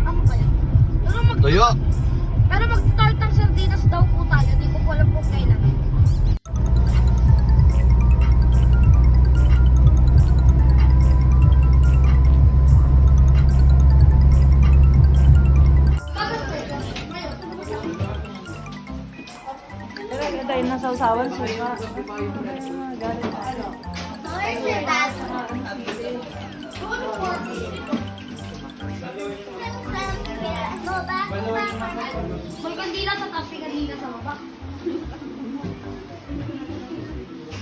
Ako kaya? Tuyo. Pero mag-tartar sardinas daw po tayo. Di ko po alam po kailan. Dahil nasa usawan suka. Where's your dad? No, back. May kandila sa taas, may kandila sa baba.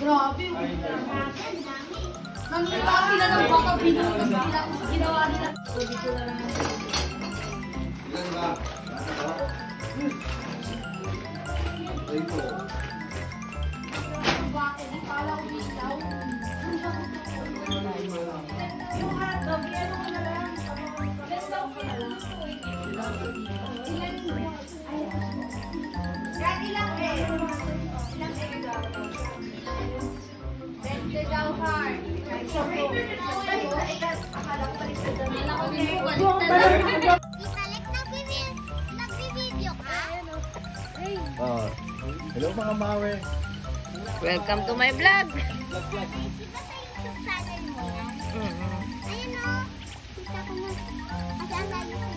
Grabe. Nangita sila ng baka binutas nila kung ginawa nila. Bakit? Di pala umilaw. Yung hotdog, ano ko na lang. Bestaw ko na lang. Kahit ilang egg. Ilang egg daw. 20 daw hard. Akala ko baliktad na nila ko din po baliktad. Italik, nagbibideo ka? Oh. Hello mga mawe. Welcome to my vlog. Di ba sa YouTube channel mo yan? Ayun o. Kita ko mo. Asasali ko.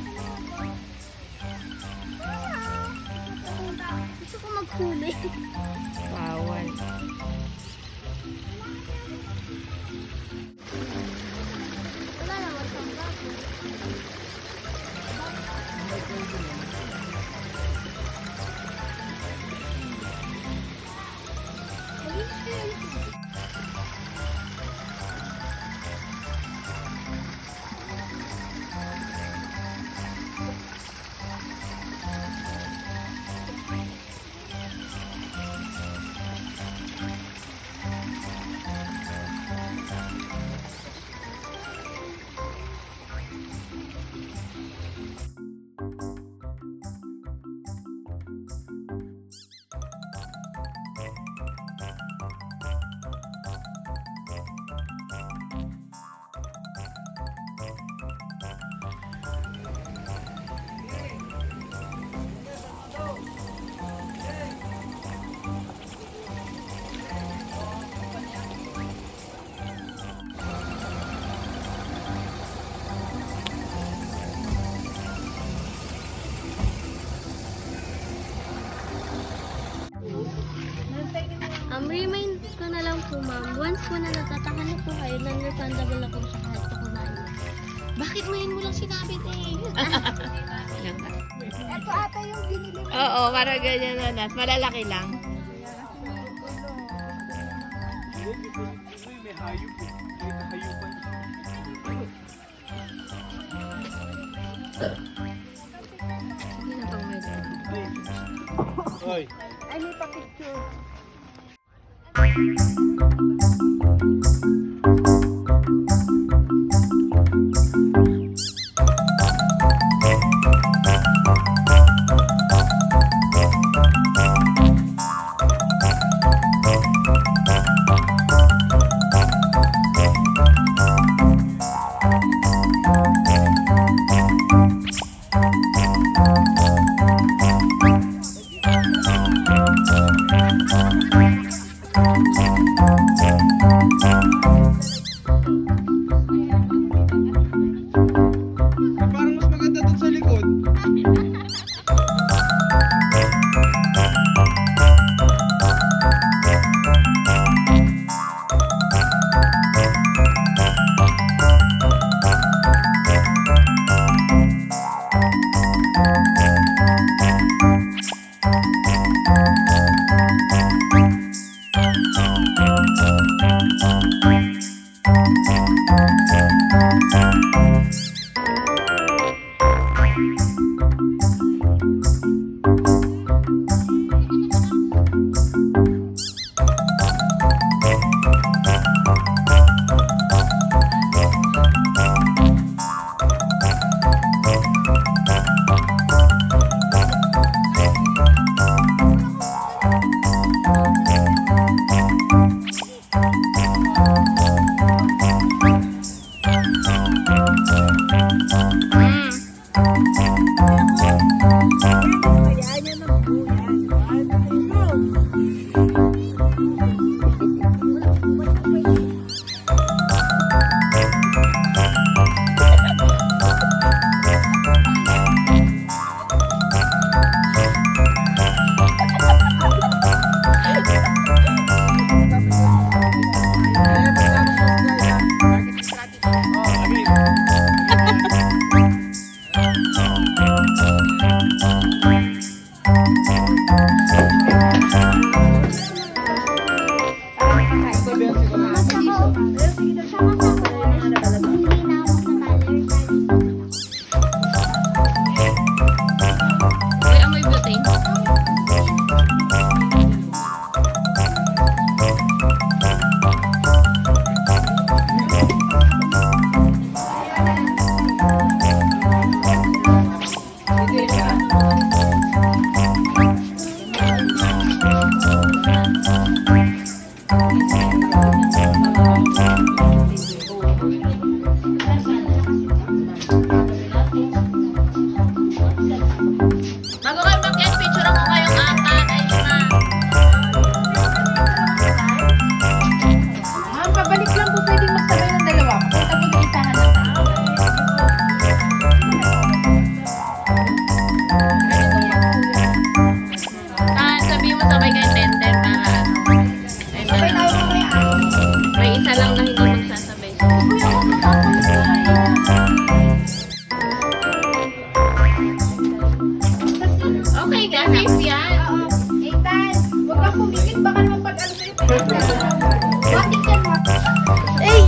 Gusto ko maghuli. Bawal. Wala naman sa vlog. Remind ko na lang po, ma'am. Once po na natatakhan po kayo, non-refundable ako sa kahit pa kumain. Bakit ngayon mo lang sinabi, te? Ito ata yung binili. Oo, para ganyan na nas. Malalaki lang. Hindi na pang may Oy. Ay, may pa-picture. Sabay kayo tender para tender lang. May isa lang na hindi magsasabay. Okay, guys. Safe yan. Ethan, huwag kang pumikit. Baka naman pag-ano sa'yo. Batik yan mo. Eh!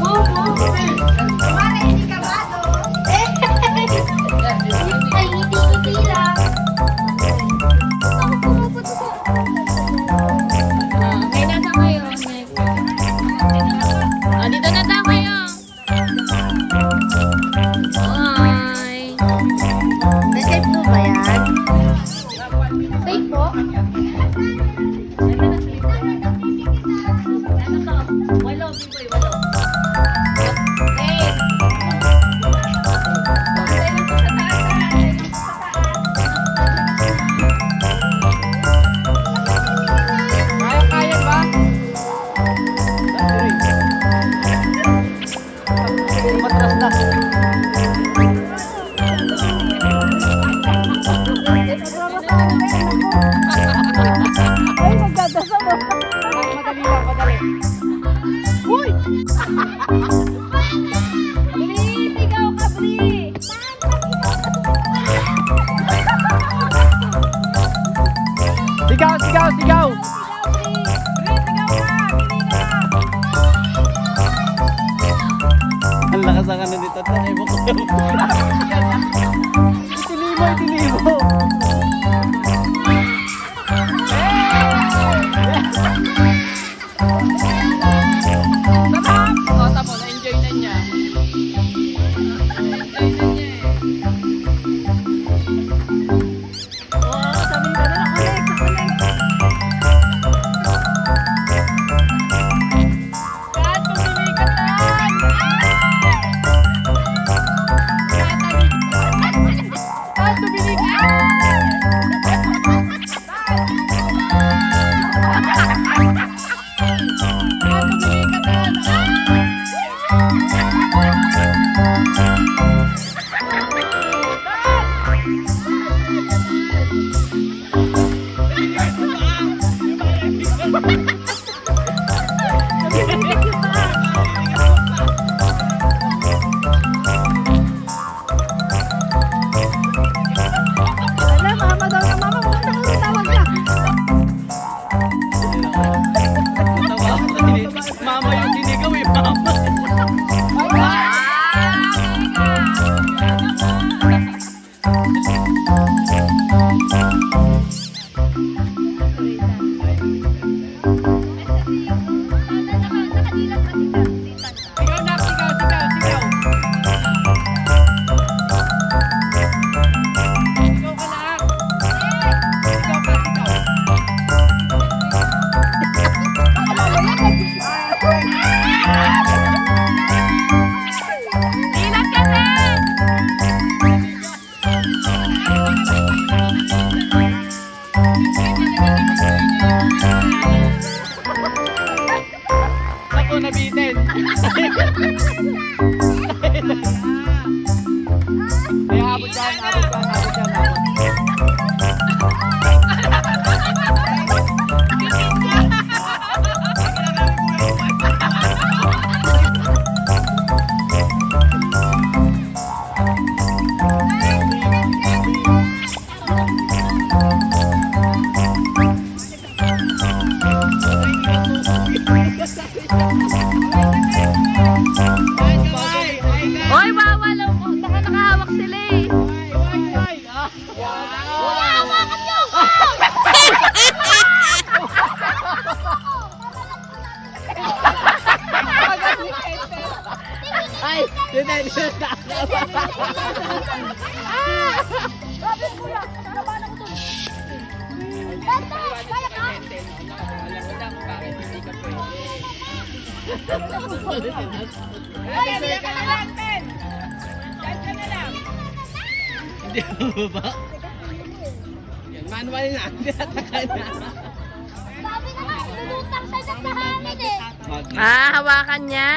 Kumara, hindi ka ba, no? Ay, hindi lang. Ako pumupunta ko. Okay, nasa kayo. Dito na daw kayo. Bye. Safe po ba yan? Safe po? Kaya ba? Matras na. Ay, nagdadasa mo. Madali lang, madali. Uy! Bri, sigaw ka, Bri! Sigaw, sigaw, sigaw! Ang lakas ang ano nito. Tanay mo ko. Itinimo, itinimo. Wala, mama daw na mama. Pumunta ka ng tawag ka. Mama yung sinigaw eh, mama. Sigaw na, sigaw, sigaw, sigaw. Sigaw ka lang. Sigaw ka, sigaw. Ilan ka na? Ako nabitin. Kaya abot dyan, abot dyan, abot dyan, abot. Hoy, bawal. Baka nakahawak sila eh. Ay, yun na, yun na. Hindi mo ba? Yan, manual na. Hindi natakay na. Sabi na nga, lulutang sa nagtahanin eh. Hawakan niya.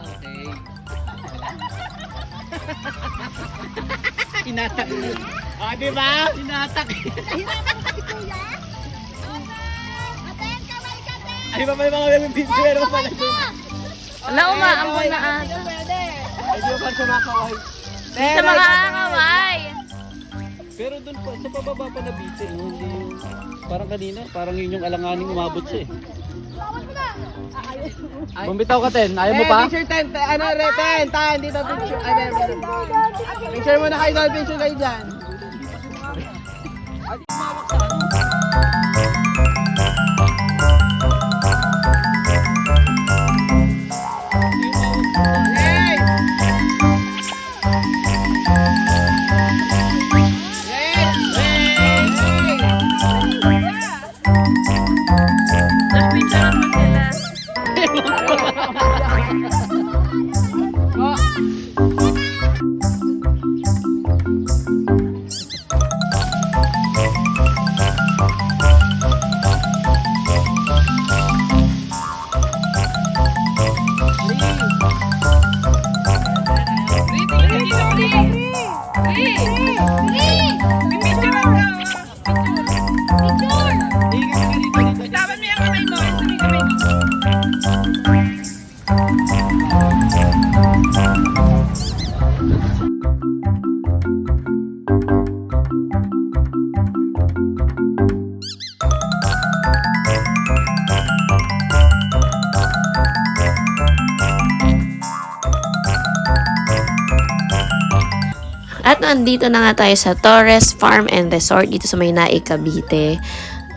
Okay. Inatak. Ah, di ba? Inatak. Nahirapan ko si Kuya. Di ba may mga picture mo pala? Wala, umaambon na ata. Ay, di ba pa sumakaway? Sa mga akaway. Pero doon pa, sa pababa pa na beach eh. Hindi yung, parang kanina, parang yun yung alanganing umabot siya eh. Bumitaw ka, Ten. Ayaw mo pa? Picture, Ten. Ano, Ten. Tan, dito picture. Ay, meron. Picture mo na kayo doon. Picture kayo dyan. Nagpicture mo sila. At nandito na nga tayo sa Torres Farm and Resort dito sa Maynai, Cavite.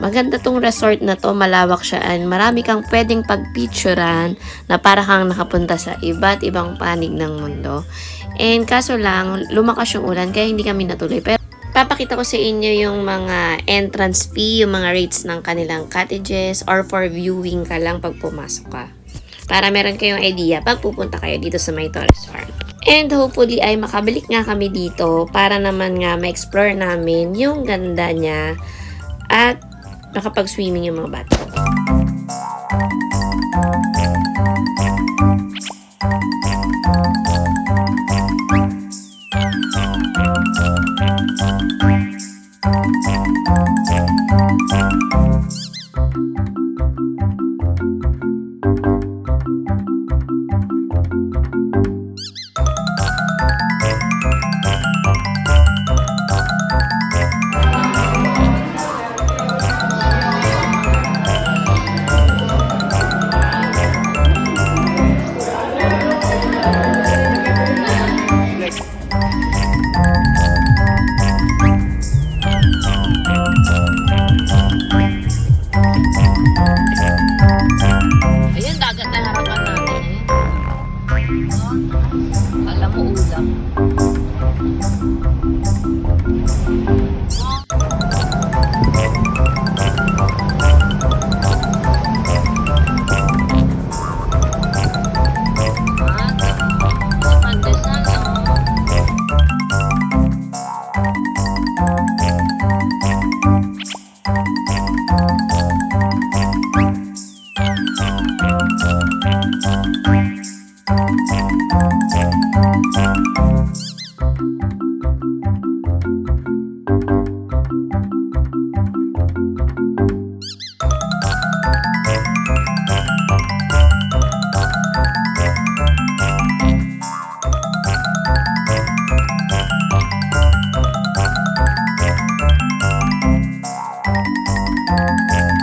Maganda tong resort na to, malawak siya and marami kang pwedeng pagpicturan na para kang nakapunta sa iba't ibang panig ng mundo. And kaso lang, lumakas yung ulan kaya hindi kami natuloy. Pero papakita ko sa inyo yung mga entrance fee, yung mga rates ng kanilang cottages or for viewing ka lang pag pumasok ka. Para meron kayong idea pag pupunta kayo dito sa May Torres Farm. And hopefully ay makabalik nga kami dito para naman nga ma-explore namin yung ganda niya at nakapag-swimming yung mga bata. Ayun, dagat na harapan natin eh. Alam mo, ulam. Pandesal, Thank you.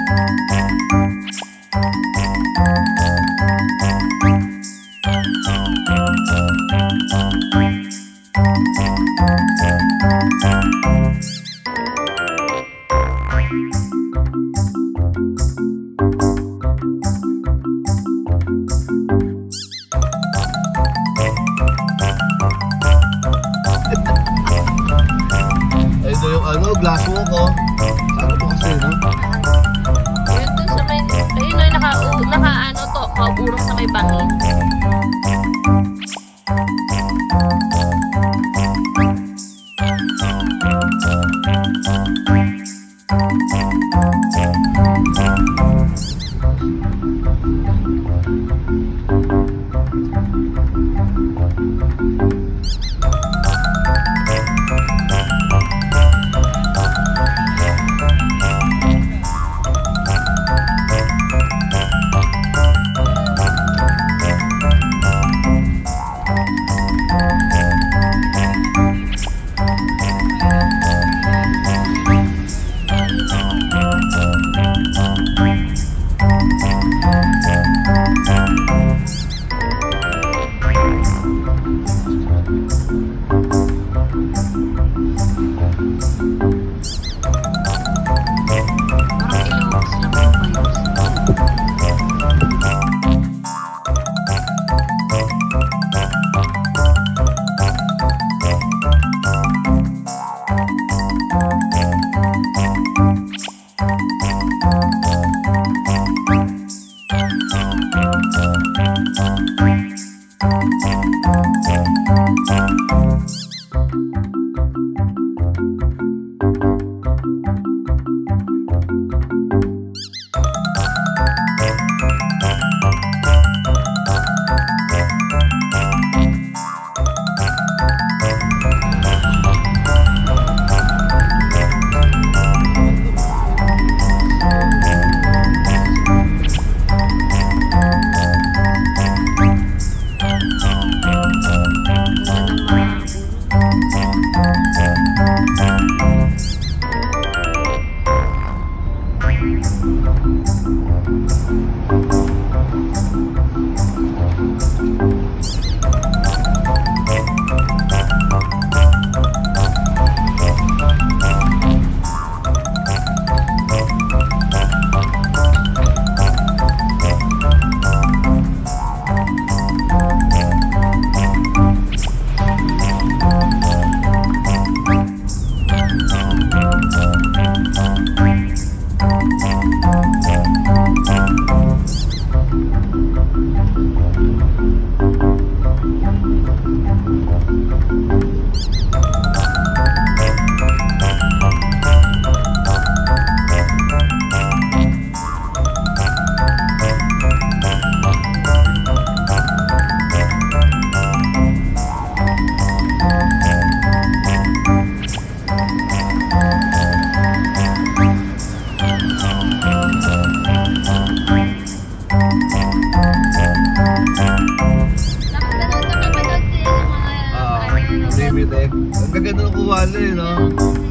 Bibitek. Ang gaganda ng kuwala eh, no?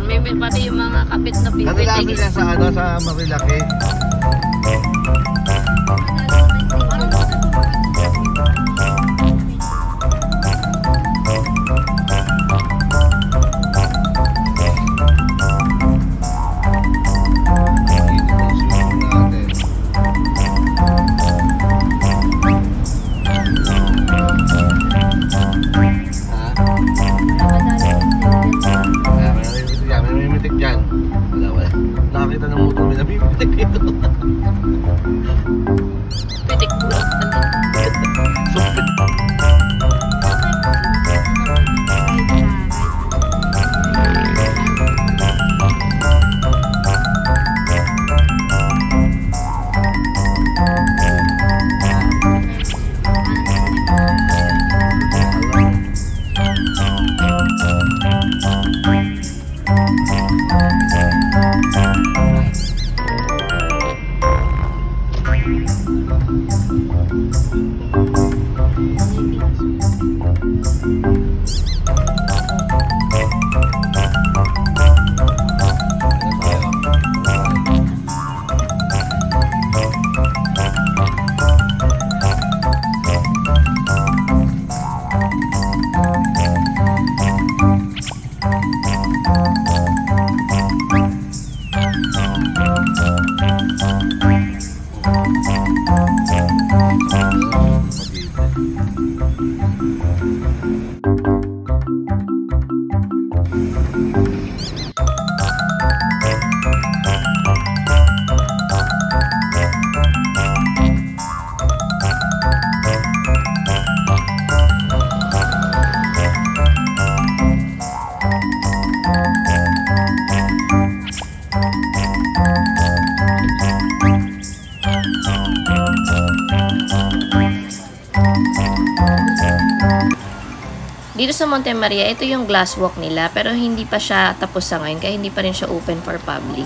May pati yung mga kapit na Ano lang pipitik. sila sa ano, sa Marilaki? Namimitik dyan. Wala. Nakakita ng motor, may namimitik ito. Pitik po. Supit. Dito sa Monte Maria, ito yung glass walk nila pero hindi pa siya tapos sa ngayon kaya hindi pa rin siya open for public.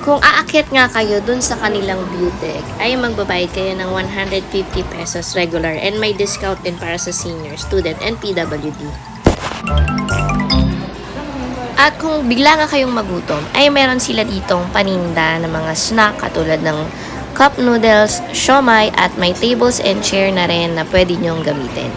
Kung aakyat nga kayo dun sa kanilang view deck, ay magbabayad kayo ng 150 pesos regular and may discount din para sa senior, student, and PWD. At kung bigla nga kayong magutom, ay meron sila ditong paninda ng mga snack katulad ng cup noodles, siomai, at may tables and chair na rin na pwede nyong gamitin.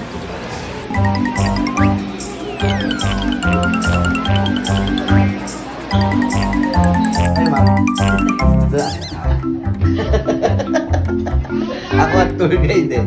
Ako at tour guide eh.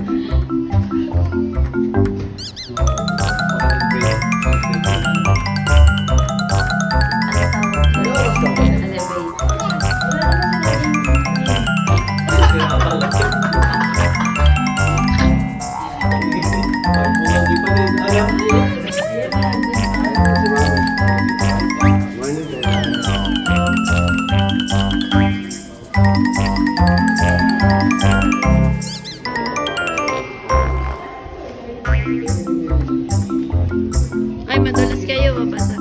Ay, madulas kayo, mabasa.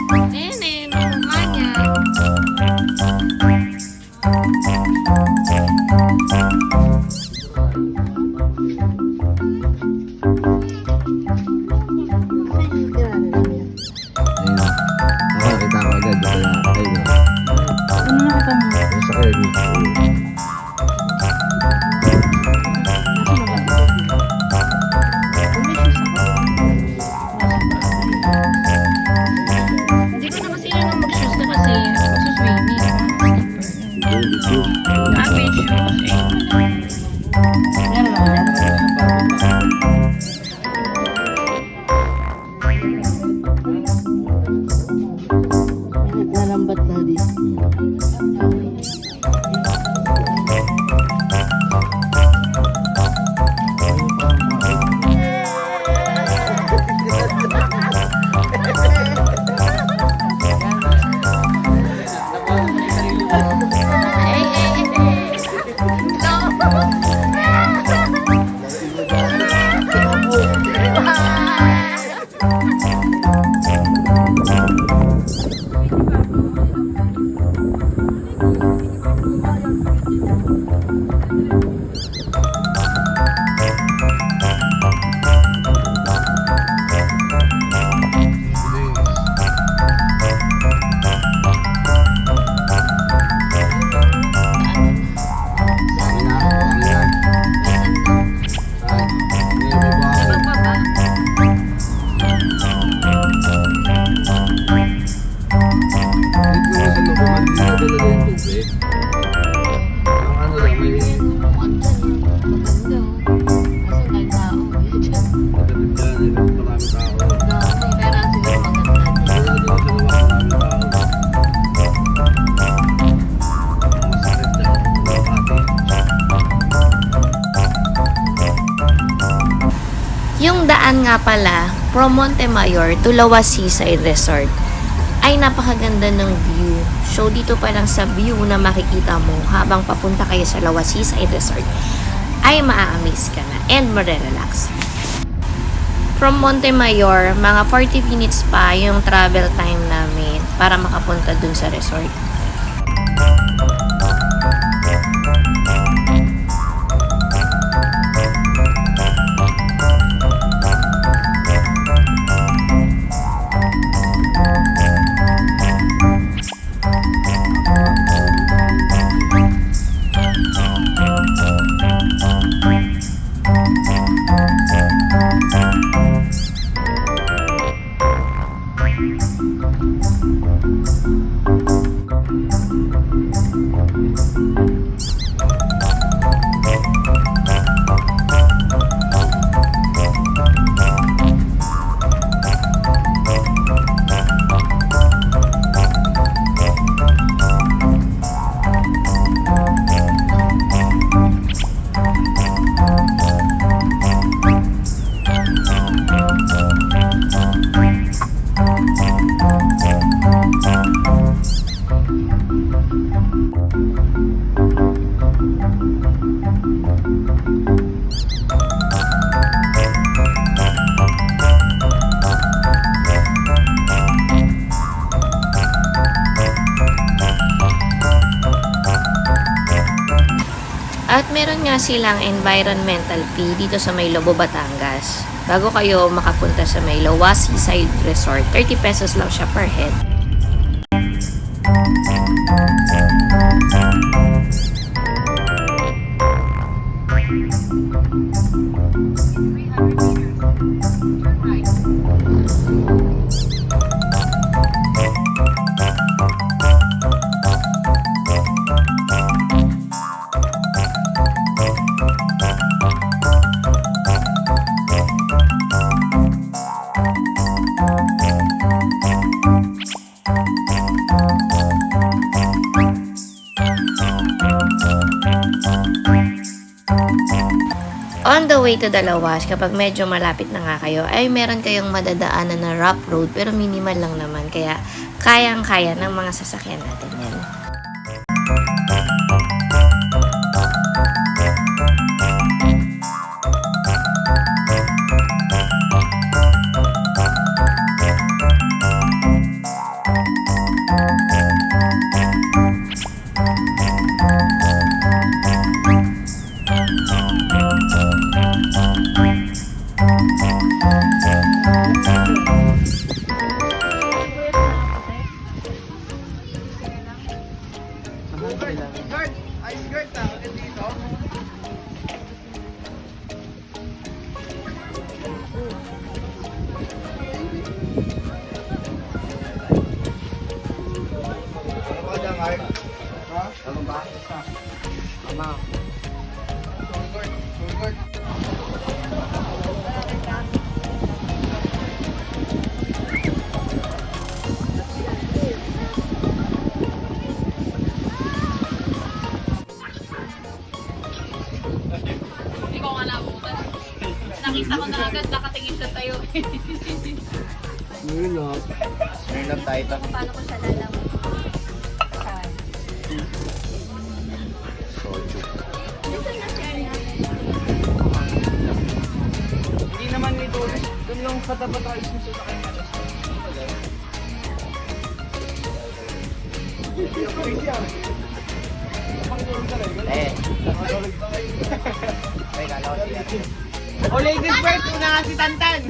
Ayan eh, mukha niya. Ayun. Nakakita ko agad. Kaya, ayun na. Ano nakita mo? Sa kayo. Hindi ko na kasi yun ang mag-shoes na kasi magsuswimming. Beach shoes. Nalambat na di. Yung daan nga pala, from Montemayor to Lawas Seaside Resort, ay napakaganda ng view. So, dito pa lang sa view na makikita mo habang papunta kayo sa Lawas Seaside Resort, ay maa-amaze ka na and marerelax. From Montemayor, mga 40 minutes pa yung travel time namin para makapunta dun sa resort. At meron nga silang environmental fee dito sa may Lobo, Batangas. Bago kayo makapunta sa may Lowa Seaside Resort, 30 pesos lang siya per head. On the way to Dalawas, kapag medyo malapit na nga kayo, ay meron kayong madadaanan na rough road pero minimal lang naman. Kaya kayang-kaya ng mga sasakyan natin yan. Guard! Ice guard na. Dito. Ano dyan, guard? Ha? Ano ba? Tama. Guard. Guard. Hindi ko nga nabutan. Nakita ko na agad, nakatingin siya sa'yo. Ngayon na. Ngayon lang tayo ito. Paano ko siya lalaman? Hindi naman ito. Doon lang patapat-ayos mo sa kanya. Oh, ladies first, una nga si Tantan.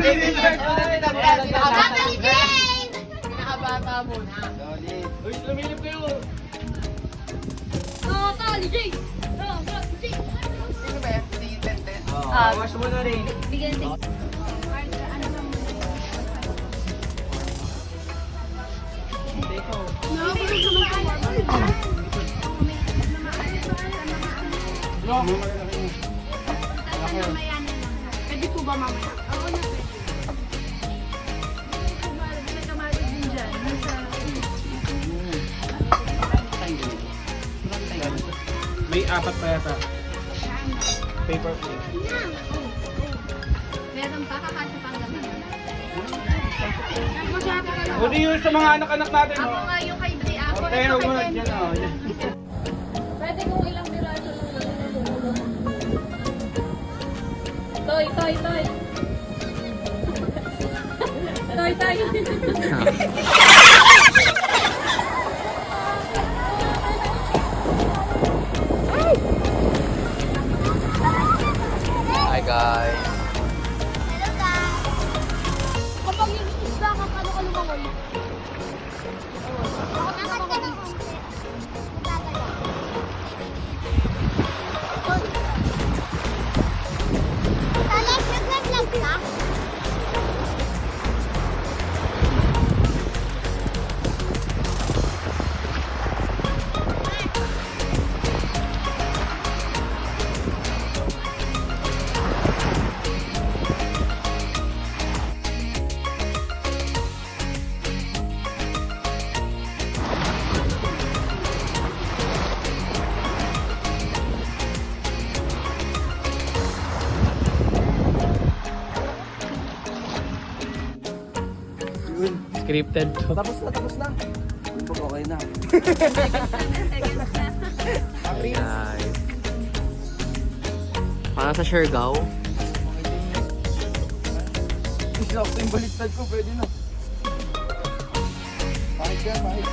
Ladies first, una si Tantan. Nakabata muna. Uy, lumilip kayo. Sino ba yan? Si Tenten? Wash mo na rin. Pwede po ba mamaya? Oo na. May kamalig din dyan. May apat pa yata. Paper plate. Meron pa kakasya pang laman. Buti yun sa mga anak-anak natin. Ako nga yung kay Bri ako. Okay, huwag mo. Yan o. Pwede kung ilang biraso lang. Toy. Hi guys. Kapag yung isda ka, paano ka lumangoy? Scripted to. Tapos na. Okay na. Guys. Para sa Siargao. Isa ako yung baliktad ko, pwede na. Pahit yan, pahit.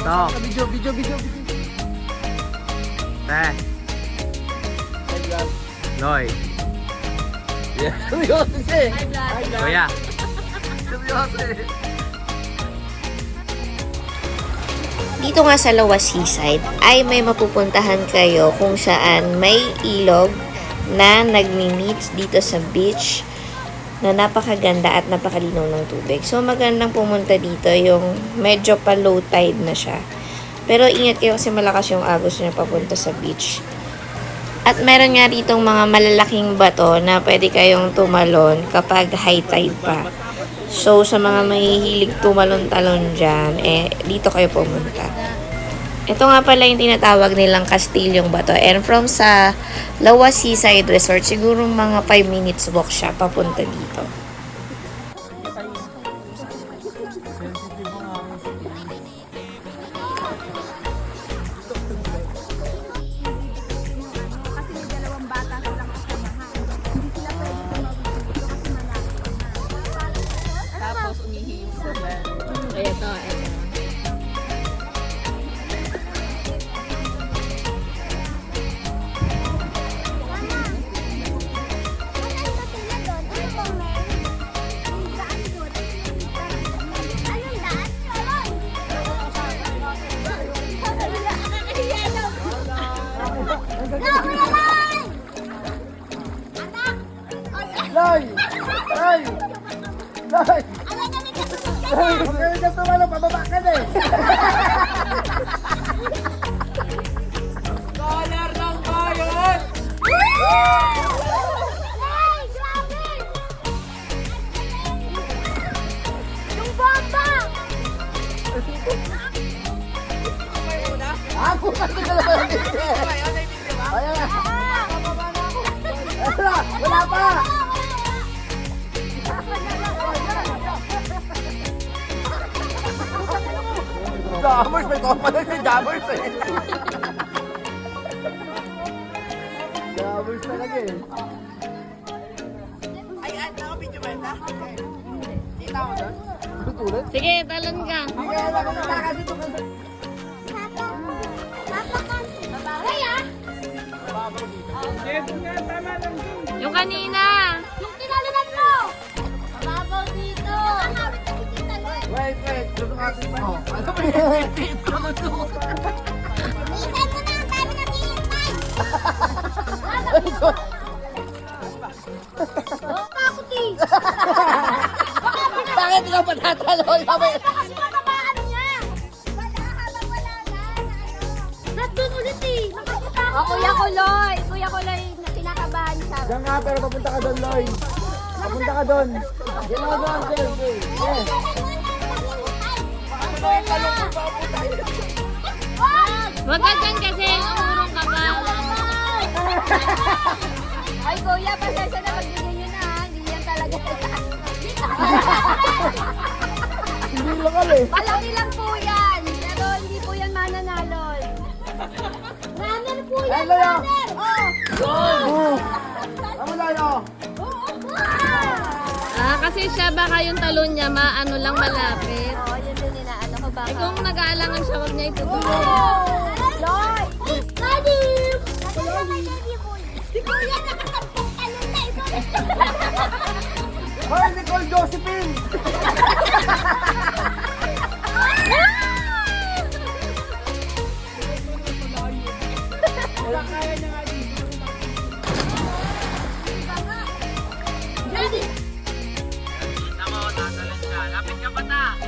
Stop. Video. Te. Loy. Yeah, seryoso siya eh. Kuya. Seryoso eh. Dito nga sa Lawa Seaside ay may mapupuntahan kayo kung saan may ilog na nagmi-meets dito sa beach na napakaganda at napakalinaw ng tubig. So magandang pumunta dito yung medyo pa low tide na siya. Pero ingat kayo kasi malakas yung agos niya papunta sa beach. At meron nga ditong mga malalaking bato na pwede kayong tumalon kapag high tide pa. So, sa mga mahihilig tumalon-talon dyan, dito kayo pumunta. Ito nga pala yung tinatawag nilang Kastilyong Bato. And from sa Lawa Seaside Resort, siguro mga 5 minutes walk siya papunta dito. Kasi may dalawang bata silang kasamahan. Hindi sila pwede tumawid dito kasi malayo na. Tapos umihiyong sa bed. Ito. Loy! Loy! Loy! Loy! Huwag ka tumalong, pababa ka na eh! Color ng bayan! Yung bomba! Ah, bukas na ka naman ang Ayan na! Wala pa! Jammers, may copa na si Jammers eh. Jammers talaga eh. Ay, ako video ba ito? Kita ko doon? Tutulad? Sige, talon ka. Sige, alam ko na kasi tutulad. Yung kanina. Yung tinalunan mo! Mababaw dito! Nakakawit na si Tita Lord! Wait, susukatin mo. Ano ba yung tip ko? Isan mo na! Ang dami na tingin! Oo, kakuti! Bakit ka patatalo? Kasi mababaan niya! Wala habang wala na! Nandun ulit eh! Kuya Kuloy! Kuya Kuloy, kinakabahan siya. Diyan nga, pero papunta ka doon, Loy. Papunta ka doon. Diyan ka doon, Sir. Yes. Huwag ka dyan kasi umurong ka ba? Ay, kuya, pasensya na. Pagbigyan nyo na, ha? Hindi yan talaga. Hindi lokal eh. Palaki lang po yan. Pero hindi po yan mananalon. Runner po yan, Ay, Loy, oh. runner. Oh! Ano, Loy, oh? Kasi siya baka yung talon niya maano lang malapit. Oo, yun din inaano ko baka. Eh kung nag-aalangan siya, wag niya itutulog. Loy! Daddy! Si kuya nakatampong talon na ito. Hoy, Nicole Josephine! Daddy! Lapit ka ba na?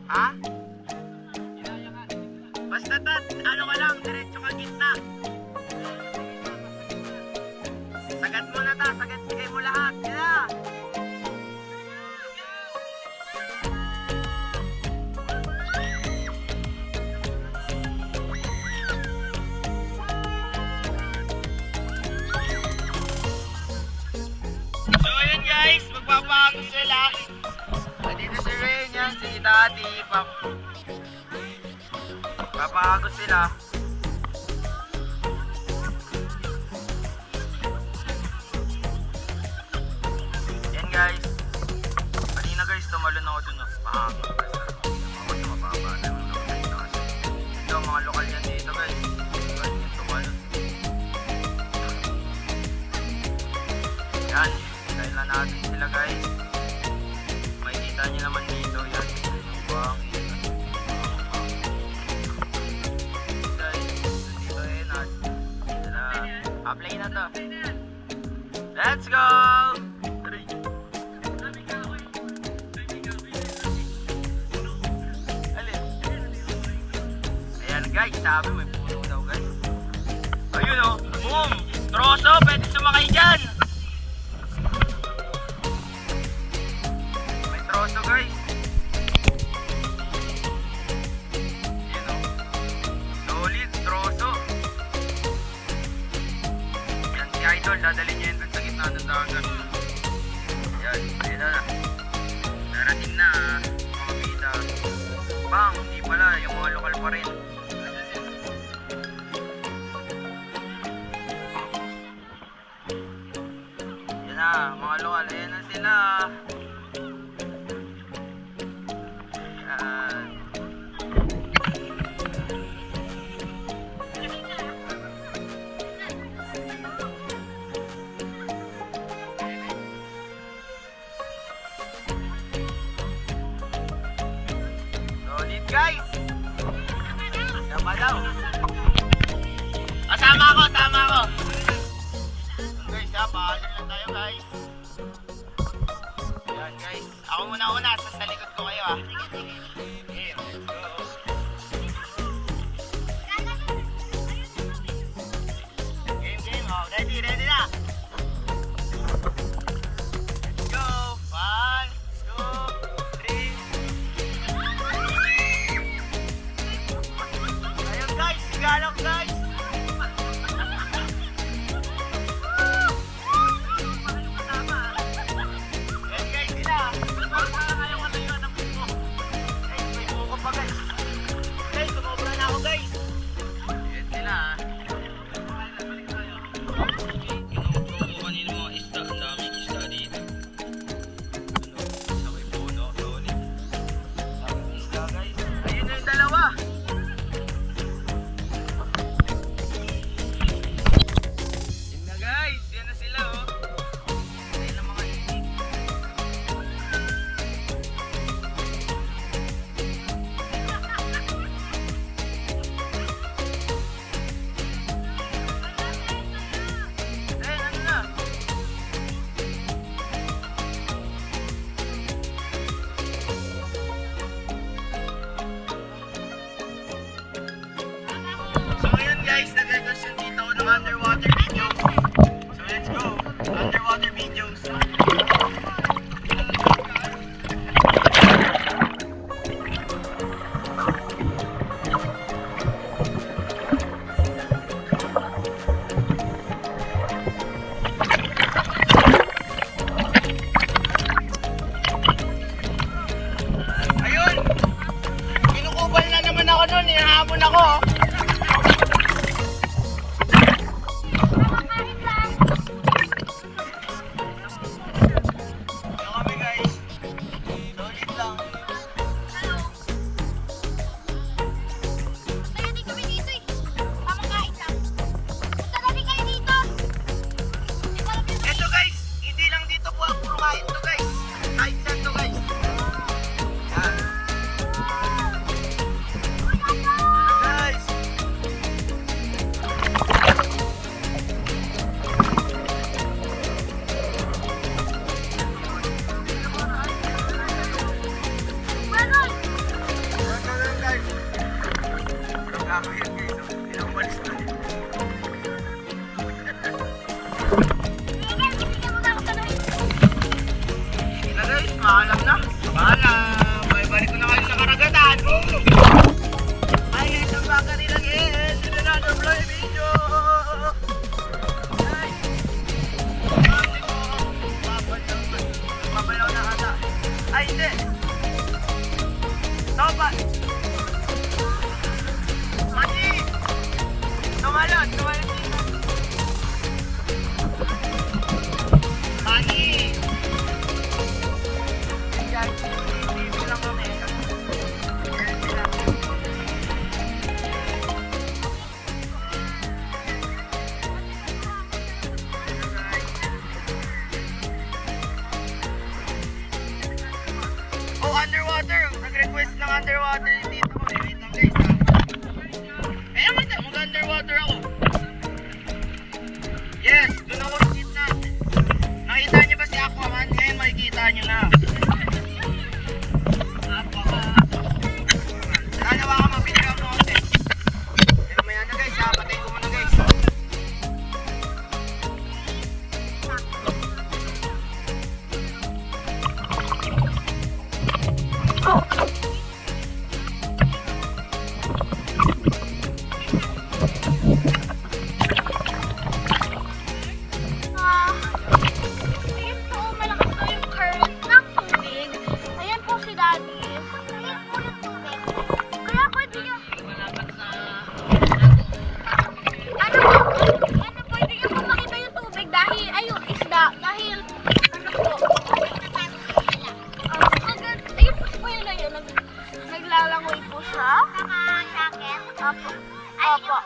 Ha? Basta ano ka lang, diretso ka gitna. Sagat mo na sagat bigay mo lahat. Yeah. So ayun guys, magpapago sila. Dito si Rain yan, si Daddy, Papago sila. guys. Kanina guys, tumalon ako dun. Pahangin. Basta mababa na yung guys. Ito, mga lokal yan dito guys. Ganyan tumalon. Yan. Dahil na natin sila guys. Makikita nyo naman dito. Yan. Bang. Guys, dito yan. Apply na to. Let's go! Ayan guys, sabi may puno daw guys. Ayun o, boom! Troso, pwede sumakay dyan! May troso guys. Ayan o. Solid, troso. Yan si Idol, dadalhin niya yun dun sa gitna ng dagat. Yan, ayun na. Narating na, mga bida. Bang, hindi pala, yung mga lokal pa rin. Yan na, mga lokal, ayan na sila. Yan. Solid guys! Sama daw. Sama ako, sama ako. Guys ha, paalim lang tayo guys. Ayan guys. Ako muna, sa likod ko kayo ha. Okay, let's go. Game, oh. Ready na. Let's go. 1, 2, 3. Ayun guys, sigalok guys. Ayun guys, sila. Ayaw ka tayo ng buko. Ay, may buko pa guys. Guys, sumobra na ako guys. Ayun sila. Kinukuha kanina mga isda. Ang daming isda dito. Sa may puno, solid. Daming isda guys. Ayun na yung dalawa. Yun na guys, yan na sila oh. Ayun na mga itik. Ayun, ano na? So ngayon guys, nag-question dito ako ng underwater videos. So let's go, underwater videos. Ayun! Kinukubal na naman ako nun, hinahamon ako oh. Ano kami guys? Solid lang. Tayo din kami dito eh. Pamakain lang. Punta na din kayo dito. Eto guys, hindi lang dito po ang puro kain to guys. Kahit saan to guys. Yan. Guys. Ganun guys. Ako yan guys. Pinamalis na. Sige na guys, paalam na. Paalam. Balik ko na kayo sa karagatan. Bye guys, I'm back at it again in another vlog video. Guys. Babalaw na ata. Ay, hindi. Topa. Mati. Tumalon dito. Mani. underwater. Nag-request ng underwater yung dito ko. Wait lang guys ha. Ayan kita, mag-underwater ako. Yes, doon ako sa gitna. Nakita niyo ba si Aquaman? Ngayon makikita niyo na. Sana baka mabili ka mo konti. Pero maya na guys ha, patayin ko muna guys. Ayun po, malakas na yung current ng tubig. Ayan po si Daddy. Ayan po yung tubig. Kaya pwede yung... Ano pwede yung kung makita yung tubig dahil, ay yung isda, dahil, ano po. Ayun po si Kuya na yun, naglalangoy po siya. Naka-jacket? Opo. Opo.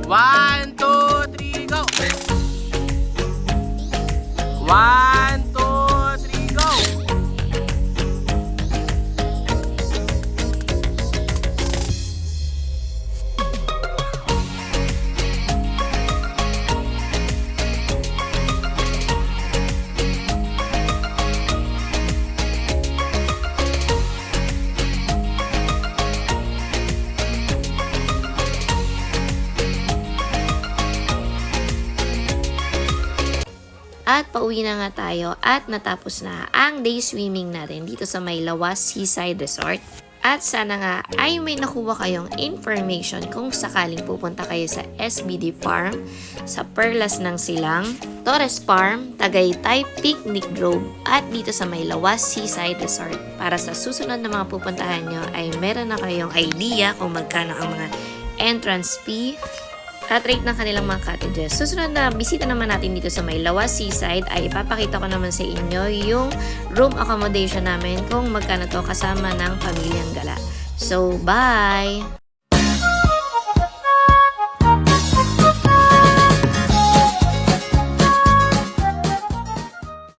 One, two, three, go! 1, 2, 3, go! At pauwi na nga tayo at natapos na ang day swimming natin dito sa may Lawas Seaside Resort. At sana nga ay may nakuha kayong information kung sakaling pupunta kayo sa SBD Farm, sa Perlas ng Silang, Torres Farm, Tagaytay Picnic Grove at dito sa may Lawas Seaside Resort. Para sa susunod na mga pupuntahan nyo ay meron na kayong idea kung magkano ang mga entrance fee at rate ng kanilang mga cottages. Susunod na bisita naman natin dito sa may Lawas Seaside ay ipapakita ko naman sa inyo yung room accommodation namin kung magkano to kasama ng pamilyang gala. So, bye!